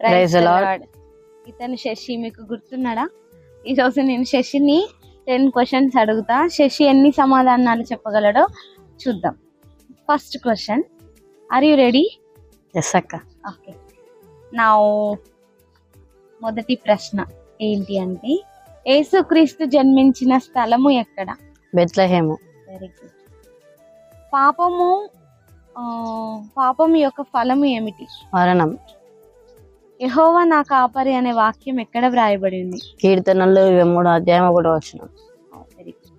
Praise the lord. ఇతను శశి, మీకు గుర్తున్నాడా? ఈరోజు నేను శశిని 10 క్వశ్చన్స్ అడుగుతా. శశి ఎన్ని సమాధానాలు చెప్పగలడో చూద్దాం. First question, are you ready? Yes అక్క. ఓకే. నా మొదటి ప్రశ్న ఏంటి అంటే, యేసుక్రీస్తు జన్మించిన స్థలము ఎక్కడ? బెత్లెహేము. Very good. పాపము యొక్క ఫలము ఏమిటి? మరణం. యెహోవా నా కాపరి అనే వాక్యం ఎక్కడ వ్రాయబడి ఉంది? కీర్తనలు 23:1. Very good.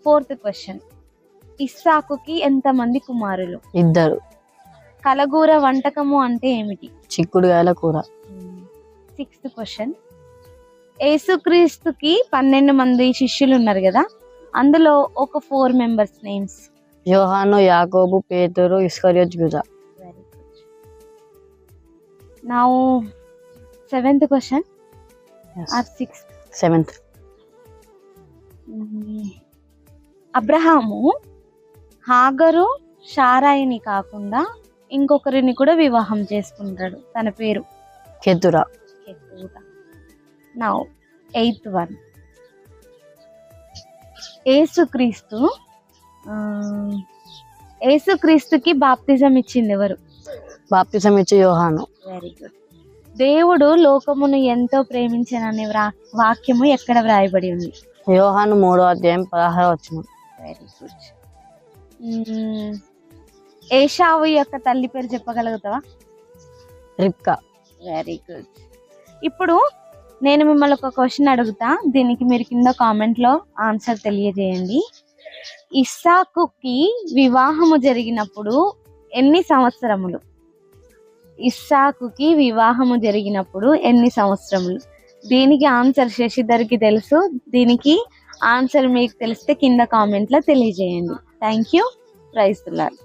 ఫోర్త్ క్వశ్చన్, ఇస్సాకుకి ఎంతమంది కుమారులు? 2. కలగూర వంటకము అంటే ఏమిటి? చిక్కుడుగాయల కూర. సిక్స్త్ క్వశ్చన్, యేసుక్రీస్తుకి 12 మంది శిష్యులు ఉన్నారు కదా, అందులో ఒక 4 మెంబర్స్ నేమ్స్. యోహాను, యాకోబు, పేతురు, ఇస్కరియోతు, యూదా. Very good. Now seventh question or sixth? 7th. అబ్రహాము హాగరు, షారాయిని కాకుండా ఇంకొకరిని కూడా వివాహం చేసుకుంటాడు. తన పేరు? కెతురా. నౌ ఎయిత్ వన్, యేసుక్రీస్తుకి బాప్తిజం ఇచ్చింది ఎవరు? బాప్తిజం ఇచ్చే యోహాను. Very good. దేవుడు లోకమును ఎంతో ప్రేమించననే వాక్యము ఎక్కడ వ్రాయబడి ఉంది? యోహాను 3:16. Very good. ఏషావు యొక్క తల్లి పేరు చెప్పగలుగుతావా? రిబ్కా. Very good. ఇప్పుడు నేను మిమ్మల్ని ఒక క్వశ్చన్ అడుగుతా, దీనికి మీరు కింద కామెంట్ లో ఆన్సర్ తెలియజేయండి. ఇస్సాకుకి వివాహము జరిగినప్పుడు ఎన్ని సంవత్సరములు? ఇస్సాకుకి వివాహము జరిగినప్పుడు ఎన్ని సంవత్సరములు? దీనికి ఆన్సర్ శశిధర్కి తెలుసు. దీనికి ఆన్సర్ మీకు తెలిస్తే కింద కామెంట్ లో తెలియజేయండి. Thank you. Praise the lord.